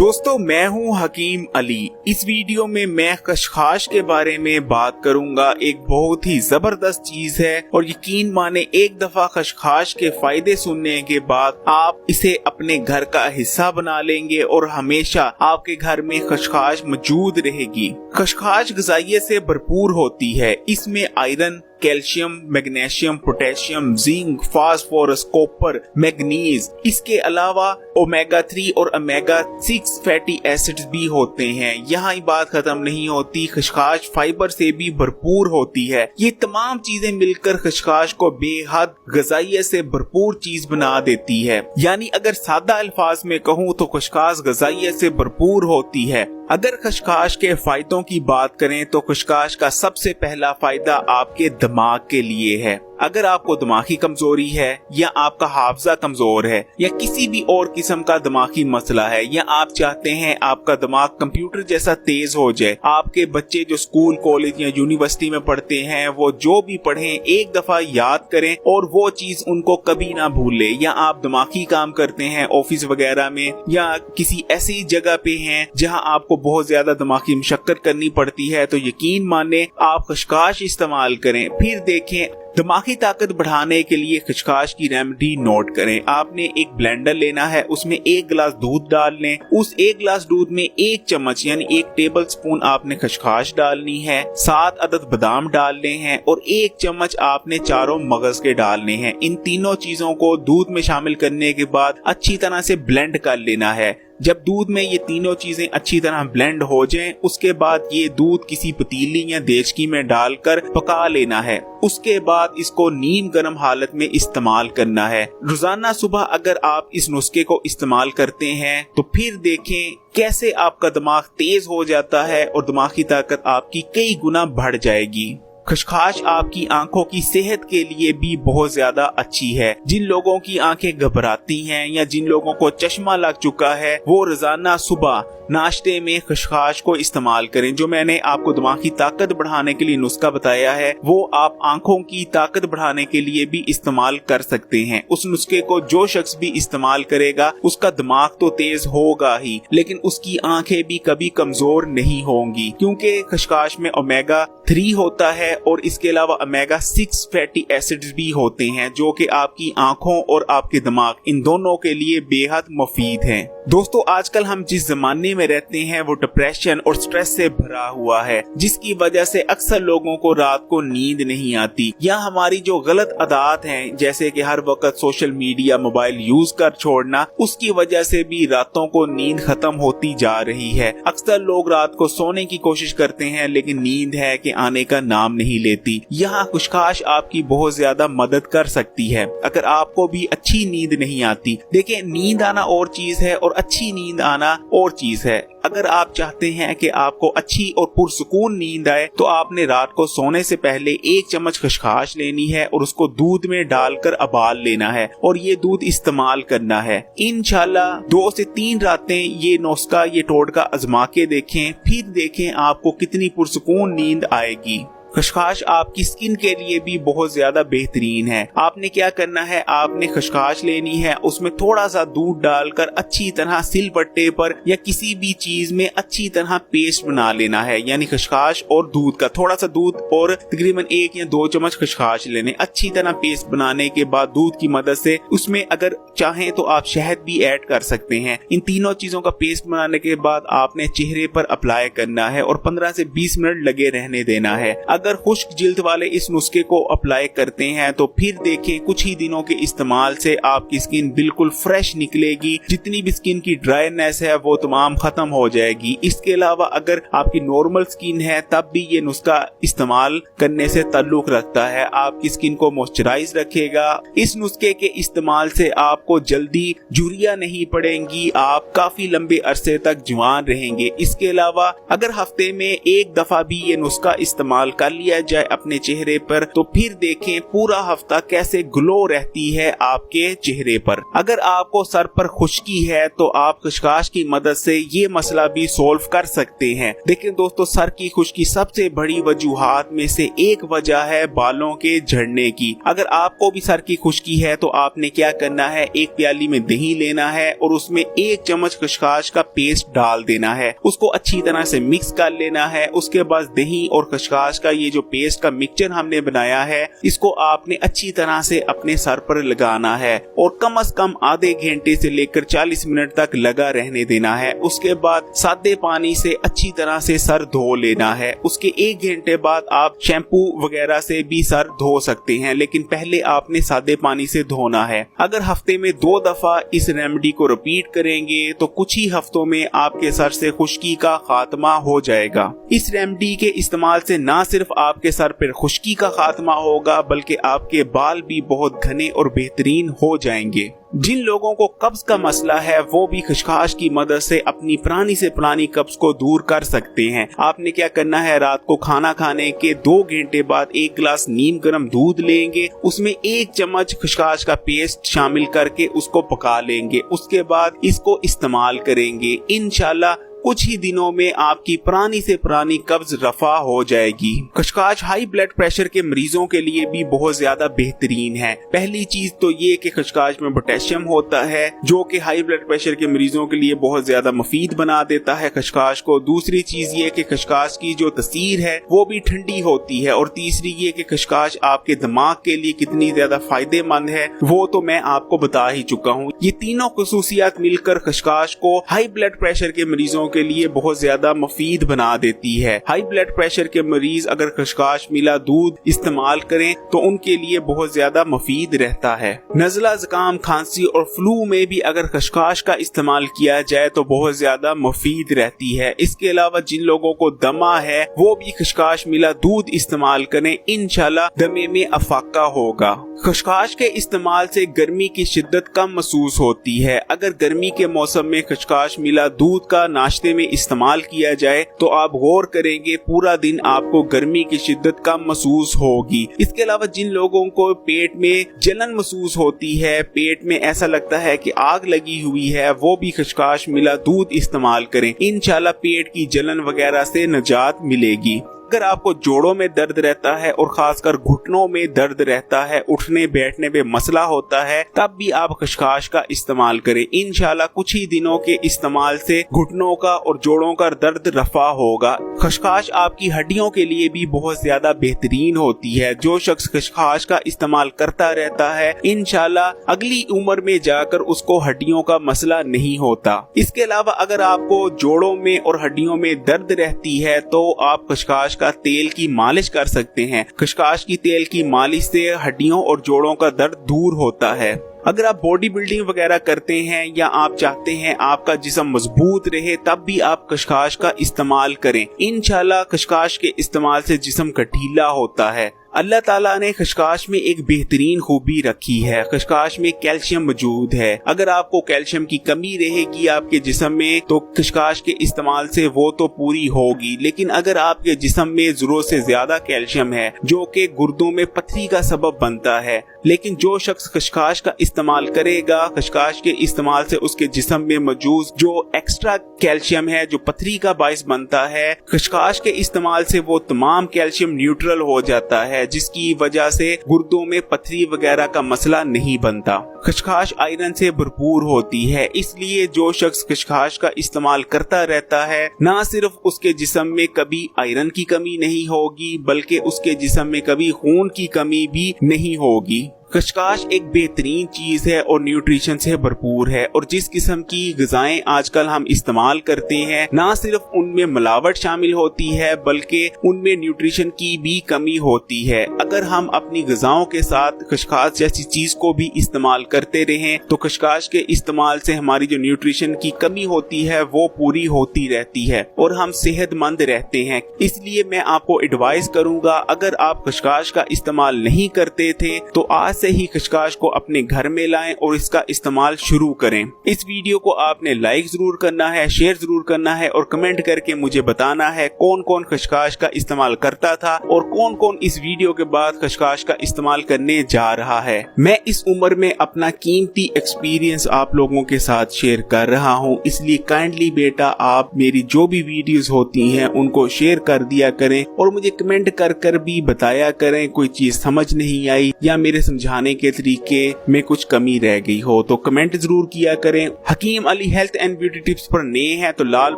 दोस्तों मैं हूं हकीम अली। इस वीडियो में मैं खशखाश के बारे में बात करूंगा। एक बहुत ही जबरदस्त चीज है और यकीन माने एक दफा खशखाश के फायदे सुनने के बाद आप इसे अपने घर का हिस्सा बना लेंगे और हमेशा आपके घर में खशखाश मौजूद रहेगी। खशखाश ग़िज़ाइयत से भरपूर होती है। इसमें iron, calcium, magnesium, potassium, zinc, phosphorus, copper, manganese, इसके अलावा ओमेगा 3 और ओमेगा 6 फैटी एसिड्स भी होते हैं। यहाँ ही बात खत्म नहीं होती, खशखाश फाइबर से भी भरपूर होती है। ये तमाम चीजें मिलकर खशखाश को बेहद ग़िज़ाइयत से भरपूर चीज बना देती है। यानी अगर सादा अल्फाज में कहूँ तो खशखाश ग़िज़ाइयत से भरपूर होती है। अगर खशखाश के फायदों की बात करें तो खशखाश का सबसे पहला फायदा आपके दिमाग के लिए है। अगर आपको दिमागी कमजोरी है या आपका हाफजा कमजोर है या किसी भी और किस्म का दिमागी मसला है या आप चाहते हैं आपका दिमाग कंप्यूटर जैसा तेज हो जाए, आपके बच्चे जो स्कूल, कॉलेज या यूनिवर्सिटी में पढ़ते हैं वो जो भी पढ़ें एक दफा याद करें और वो चीज उनको कभी ना भूले, या आप दिमागी काम करते हैं ऑफिस वगैरह में या किसी ऐसी जगह पे हैं जहां आपको बहुत ज्यादा दिमागी मशक्कत करनी पड़ती है, तो यकीन माने आप खशखाश इस्तेमाल करें। फिर देखें, दिमागी ताकत बढ़ाने के लिए खशखाश की रेमेडी नोट करें। आपने एक ब्लेंडर लेना है, उसमें 1 गिलास दूध डाल लें। उस 1 गिलास दूध में 1 चम्मच यानी 1 टेबल स्पून आपने खशखाश डालनी है, 7 अदद बादाम डालने हैं और 1 चम्मच आपने चारों मगज के डालने हैं। इन तीनों चीजों को दूध में शामिल करने के बाद अच्छी तरह से ब्लेंड कर लेना है। जब दूध में ये तीनों चीजें अच्छी तरह ब्लेंड हो जाएं, उसके बाद ये दूध किसी पतीली या देचकी में डालकर पका लेना है। उसके बाद इसको नीम गर्म हालत में इस्तेमाल करना है। रोजाना सुबह अगर आप इस नुस्खे को इस्तेमाल करते हैं तो फिर देखें कैसे आपका दिमाग तेज हो जाता है और दिमागी ताकत आपकी कई गुना बढ़ जाएगी। खशखाश आपकी आंखों की सेहत के लिए भी बहुत ज्यादा अच्छी है। जिन लोगों की आंखें घबराती हैं या जिन लोगों को चश्मा लग चुका है वो रोजाना सुबह नाश्ते में खशखाश को इस्तेमाल करें। जो मैंने आपको दिमागी ताकत बढ़ाने के लिए नुस्खा बताया है वो आप आंखों की ताकत बढ़ाने के लिए भी इस्तेमाल कर सकते हैं। उस नुस्खे को जो शख्स भी इस्तेमाल करेगा उसका दिमाग तो तेज होगा ही, लेकिन उसकी आंखें भी कभी कमजोर नहीं होंगी, क्योंकि खशखाश में ओमेगा 3 होता है और इसके अलावा ओमेगा 6 फैटी एसिड्स भी होते हैं जो कि आपकी आंखों और आपके दिमाग इन दोनों के लिए बेहद मुफीद हैं। दोस्तों आजकल हम जिस जमाने में रहते हैं वो डिप्रेशन और स्ट्रेस से भरा हुआ है, जिसकी वजह से अक्सर लोगों को रात को नींद नहीं आती, या हमारी जो गलत आदत हैं जैसे कि हर वक्त सोशल मीडिया, मोबाइल यूज कर छोड़ना, उसकी वजह से भी रातों को नींद खत्म होती जा रही है। अक्सर लोग रात को सोने की कोशिश करते हैं लेकिन नींद है कि आने का नाम नहीं लेती। यहाँ खशखाश आपकी बहुत ज्यादा मदद कर सकती है। अगर आपको भी अच्छी नींद नहीं आती, देखिए नींद आना और चीज है और अच्छी नींद आना और चीज है। अगर आप चाहते हैं कि आपको अच्छी और पुरसुकून नींद आए तो आपने रात को सोने से पहले 1 चम्मच खशखाश लेनी है और उसको दूध में डालकर उबाल लेना है और ये दूध इस्तेमाल करना है। इंशाल्लाह 2 से 3 रातें ये नुस्खा, ये टोटका आजमा के देखें, फिर देखें आपको कितनी पुरसुकून नींद आएगी। खशखाश आपकी स्किन के लिए भी बहुत ज्यादा बेहतरीन है। आपने क्या करना है, आपने खशखाश लेनी है, उसमें थोड़ा सा दूध डालकर अच्छी तरह सिलबट्टे पर या किसी भी चीज में अच्छी तरह पेस्ट बना लेना है। यानी खशखाश और दूध का, थोड़ा सा दूध और तकरीबन 1 या 2 चम्मच खशखाश लेने। अच्छी तरह पेस्ट बनाने के बाद दूध की मदद से उसमें अगर चाहें तो आप शहद भी ऐड कर सकते हैं। इन तीनों चीजों का पेस्ट बनाने के बाद आपने चेहरे पर अप्लाई करना है और 15 से 20 मिनट लगे रहने देना है। अगर खुश्क जिल्द वाले इस नुस्खे को अप्लाई करते हैं तो फिर देखें कुछ ही दिनों के इस्तेमाल से आपकी स्किन बिल्कुल फ्रेश निकलेगी। जितनी भी स्किन की ड्राईनेस है वो तमाम खत्म हो जाएगी। इसके अलावा अगर आपकी नॉर्मल स्किन है तब भी ये नुस्खा इस्तेमाल करने से ताल्लुक रखता है। आपकी स्किन को मॉइस्चराइज रखेगा। इस नुस्खे के इस्तेमाल से आपको जल्दी झुर्रियां नहीं पड़ेंगी, आप काफी लंबे अरसे तक जवान रहेंगे। इसके अलावा अगर हफ्ते में 1 दफा भी ये नुस्खा इस्तेमाल कर डाल लिया जाए अपने चेहरे पर तो फिर देखें पूरा हफ्ता कैसे ग्लो रहती है आपके चेहरे पर। अगर आपको सर पर खुश्की है तो आप खसखस की मदद से ये मसला भी सोल्व कर सकते हैं। देखिए दोस्तों, सर की खुश्की सबसे बड़ी वजूहात में से एक वजह है बालों के झड़ने की। अगर आपको भी सर की खुश्की है तो आपने क्या करना है, एक प्याली में दही लेना है और उसमें 1 चम्मच खसखस का पेस्ट डाल देना है। उसको अच्छी तरह से मिक्स कर लेना है। उसके बाद दही और खसखस का ये जो पेस्ट का मिक्सचर हमने बनाया है, इसको आपने अच्छी तरह से अपने सर पर लगाना है और कम से कम आधे घंटे से लेकर 40 मिनट तक लगा रहने देना है। उसके बाद सादे पानी से अच्छी तरह से सर धो लेना है। उसके 1 घंटे बाद आप शैम्पू वगैरह से भी सर धो सकते हैं, लेकिन पहले आपने सादे पानी से धोना है। अगर हफ्ते में 2 दफा इस रेमेडी को रिपीट करेंगे तो कुछ ही हफ्तों में आपके सर से खुश्की का खात्मा हो जाएगा। इस रेमेडी के इस्तेमाल से न सिर्फ आपके सर पर खुश्की का खात्मा होगा बल्कि आपके बाल भी बहुत घने और बेहतरीन हो जाएंगे। जिन लोगों को कब्ज का मसला है वो भी खसखस की मदद से अपनी पुरानी से पुरानी कब्ज को दूर कर सकते हैं। आपने क्या करना है, रात को खाना खाने के 2 घंटे बाद 1 गिलास नीम गर्म दूध लेंगे, उसमें 1 चम्मच खसखस का पेस्ट शामिल करके उसको पका लेंगे। उसके बाद इसको इस्तेमाल करेंगे। इंशाल्लाह कुछ ही दिनों में आपकी पुरानी से पुरानी कब्ज रफा हो जाएगी। खसखस हाई ब्लड प्रेशर के मरीजों के लिए भी बहुत ज्यादा बेहतरीन है। पहली चीज तो ये कि खसखस में पोटेशियम होता है जो कि हाई ब्लड प्रेशर के मरीजों के लिए बहुत ज्यादा मुफीद बना देता है खसखस को। दूसरी चीज ये कि खसखस की जो तसीर है वो भी ठंडी होती है। और तीसरी ये कि खसखस आपके दिमाग के लिए कितनी ज्यादा फायदेमंद है वो तो मैं आपको बता ही चुका हूँ। ये तीनों खसूसियात मिलकर खसखस को हाई ब्लड प्रेशर के मरीजों के लिए बहुत ज्यादा मुफीद बना देती है। हाई ब्लड प्रेशर के मरीज अगर खसखस मिला दूध इस्तेमाल करें तो उनके लिए बहुत ज्यादा मुफीद रहता है। नज़ला, जुकाम, खांसी और फ्लू में भी अगर खसखस का इस्तेमाल किया जाए तो बहुत ज्यादा मुफीद रहती है। इसके अलावा जिन लोगों को दमा है वो भी खसखस मिला दूध इस्तेमाल करें, इंशाल्लाह दमे में अफाका होगा। खसखस के इस्तेमाल से गर्मी की शिद्दत कम महसूस होती है। अगर गर्मी के मौसम में खसखस मिला दूध का नाश्ते में इस्तेमाल किया जाए तो आप गौर करेंगे पूरा दिन आपको गर्मी की शिद्दत कम महसूस होगी। इसके अलावा जिन लोगों को पेट में जलन महसूस होती है, पेट में ऐसा लगता है कि आग लगी हुई है, वो भी खसखस मिला दूध इस्तेमाल करें। इंशाल्लाह पेट की जलन वगैरह से निजात मिलेगी। अगर आपको जोड़ों में दर्द रहता है और खासकर घुटनों में दर्द रहता है, उठने बैठने पे मसला होता है, तब भी आप खसखस का इस्तेमाल करें। इंशाल्लाह कुछ ही दिनों के इस्तेमाल से घुटनों का और जोड़ों का दर्द रफा होगा। खसखस आपकी हड्डियों के लिए भी बहुत ज्यादा बेहतरीन होती है। जो शख्स खसखस का इस्तेमाल करता रहता है इंशाल्लाह अगली उम्र में जाकर उसको हड्डियों का मसला नहीं होता। इसके अलावा अगर आपको जोड़ों में और हड्डियों में दर्द रहती है तो आप खसखस का तेल की मालिश कर सकते हैं। खसखस की तेल की मालिश से हड्डियों और जोड़ों का दर्द दूर होता है। अगर आप बॉडी बिल्डिंग वगैरह करते हैं या आप चाहते हैं आपका जिस्म मजबूत रहे तब भी आप खसखस का इस्तेमाल करें। इंशाल्लाह खसखस के इस्तेमाल से जिस्म का ढीला होता है। अल्लाह ताला ने खसखस में एक बेहतरीन खूबी रखी है। खसखस में कैल्शियम मौजूद है। अगर आपको कैल्शियम की कमी रहेगी आपके जिस्म में तो खसखस के इस्तेमाल से वो तो पूरी होगी, लेकिन अगर आपके जिस्म में जरूरत से ज्यादा कैल्शियम है जो कि गुर्दों में पथरी का सबब बनता है, लेकिन जो शख्स खसखस का इस्तेमाल करेगा, खसखस के इस्तेमाल से उसके जिस्म में मौजूद जो एक्स्ट्रा कैल्शियम है जो पथरी का बाइस बनता है, खसखस के इस्तेमाल से वो तमाम कैल्शियम न्यूट्रल हो जाता है, जिसकी वजह से गुर्दों में पथरी वगैरह का मसला नहीं बनता। खसखस आयरन से भरपूर होती है, इसलिए जो शख्स खसखस का इस्तेमाल करता रहता है न सिर्फ उसके जिस्म में कभी आयरन की कमी नहीं होगी बल्कि उसके जिस्म में कभी खून की कमी भी नहीं होगी। खसखस एक बेहतरीन चीज है और न्यूट्रिशन से भरपूर है, और जिस किस्म की ग़िज़ाएं आजकल हम इस्तेमाल करते हैं न सिर्फ उनमें मिलावट शामिल होती है बल्कि उनमें न्यूट्रिशन की भी कमी होती है। अगर हम अपनी ग़िज़ाओं के साथ खसखस जैसी चीज को भी इस्तेमाल करते रहें तो खसखस के इस्तेमाल से हमारी जो न्यूट्रिशन की कमी होती है वो पूरी होती रहती है और हम सेहतमंद रहते हैं। इसलिए मैं आपको एडवाइस करूंगा, अगर आप खसखस का इस्तेमाल नहीं करते थे तो आज से ही खशखाश को अपने घर में लाएं और इसका इस्तेमाल शुरू करें। इस वीडियो को आपने लाइक जरूर करना है, शेयर जरूर करना है और कमेंट करके मुझे बताना है कौन कौन खशखाश का इस्तेमाल करता था और कौन कौन इस वीडियो के बाद खशखाश का इस्तेमाल करने जा रहा है। मैं इस उम्र में अपना कीमती एक्सपीरियंस आप लोगों के साथ शेयर कर रहा हूं, इसलिए काइंडली बेटा आप मेरी जो भी वीडियोस होती हैं उनको शेयर कर दिया करें और मुझे कमेंट कर भी बताया करें कोई चीज समझ नहीं आई या मेरे समझाने के तरीके में कुछ कमी रह गई हो तो कमेंट जरूर किया करें। Hakeem Ali health and beauty tips पर नए हैं तो लाल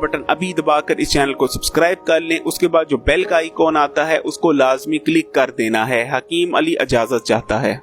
बटन अभी दबाकर इस चैनल को सब्सक्राइब कर लें, उसके बाद जो बेल का आइकॉन आता है उसको लाजमी क्लिक कर देना है। हकीम अली इजाजत चाहता है।